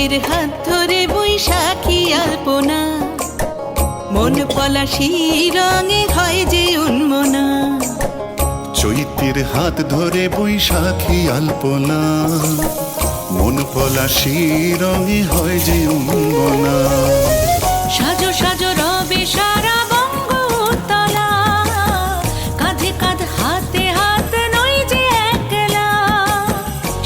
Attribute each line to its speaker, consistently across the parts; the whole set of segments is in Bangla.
Speaker 1: চৈত্রের হাত ধরে বৈশাখী আলপনা, মন পলাশি রঙে হয় যে উন্মনা।
Speaker 2: চৈত্রের হাত ধরে বৈশাখী আলপনা, মন পলাশি রঙে হয় যে উন্মনা।
Speaker 1: সাজো সাজো রবে সারা বঙ্গতলা, কাঁধে কাঁধ হাতে হাত নই যে একলা।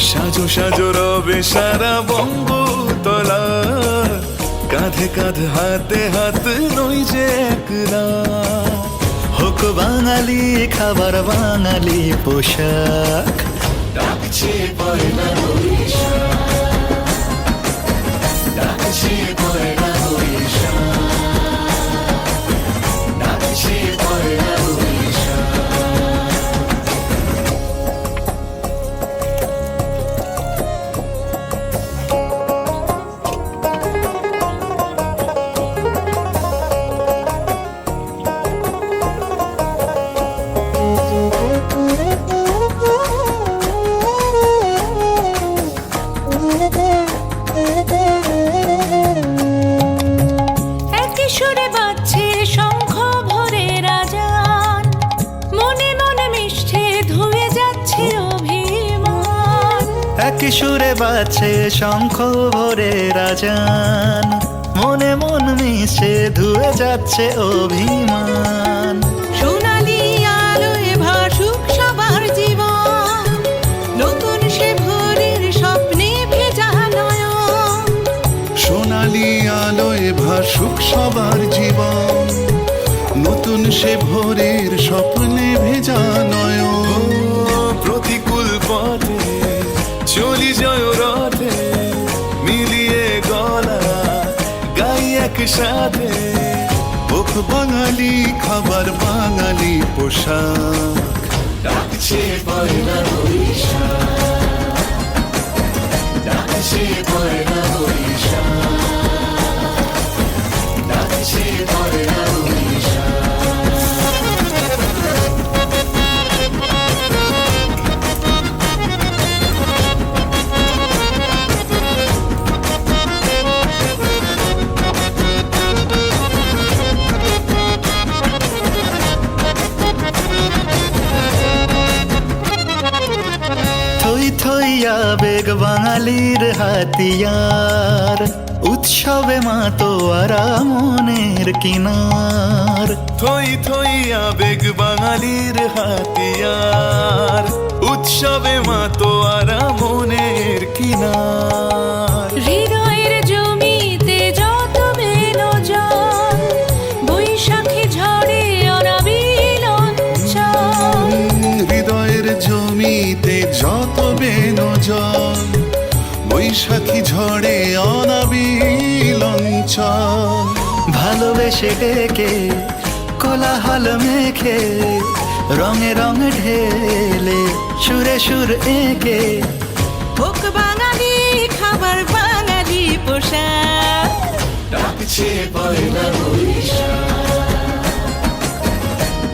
Speaker 3: সাজো সাজো রবে সারা বঙ্গতলা, কাঁধে কাঁধ হাতে হাত নই যে একলা।
Speaker 4: হোক বাঙালি খাবার বাঙালি পোশাক,
Speaker 3: ডাকছে পয়লা বৈশাখ, ডাকছে পয়লা বৈশাখ, ডাকছে পয়লা বৈশাখ।
Speaker 1: একই সুরে বাজছে শঙ্খ ভরে রাজান, মনে মনে মিশছে ধুয়ে যাচ্ছে অভিমান।
Speaker 4: একই সুরে বাজছে শঙ্খ ভরে রাজান, মনে মন মিশে ধুয়ে যাচ্ছে অভিমান।
Speaker 1: সোনালি আলোয় ভাসুক সবার জীবন, নতুন সে ভোরের স্বপ্নে ভেজা নয়ন।
Speaker 2: সোনালি আলোয় ভাসুক সবার জীবন, নতুন সে ভোরের স্বপ্নে ভেজা নয়ন।
Speaker 3: প্রতিকূল পথে চলি জয় রথে, মিলিয়ে গলা গাই একসাথে।
Speaker 2: হোক বাঙালি খাবার বাঙালি পোশাক,
Speaker 3: ডাকছে পয়লা বৈশাখ, ডাকছে পয়লা বৈশাখ, ডাকছে পয়লা বৈশাখ।
Speaker 4: থই থই আবেগ বাঙালির হাতিয়ার, উৎসবে মাতোয়ারা মনের কিনার।
Speaker 3: থই থই আবেগ বাঙালির হাতিয়ার, উৎসবে মাতোয়ারা মনের কিনার।
Speaker 1: হৃদয়ের জমিতে যত বেলো জল, বৈশাখী ঝড়ে অনাবিল অঞ্চল।
Speaker 2: হৃদয়ের জমিতে যত বেনো জল, বৈশাখী ঝড়ে অনাবিল অঞ্চল।
Speaker 4: ভালোবেসে ডেকে কোলাহল মেখে, রঙে রঙ ঢেলে সুরে সুর এঁকে।
Speaker 1: হোক বাঙালি খাবার বাঙালি পোশাক,
Speaker 3: ডাকছে পয়লা বৈশাখ,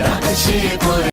Speaker 3: ডাকছে পয়লা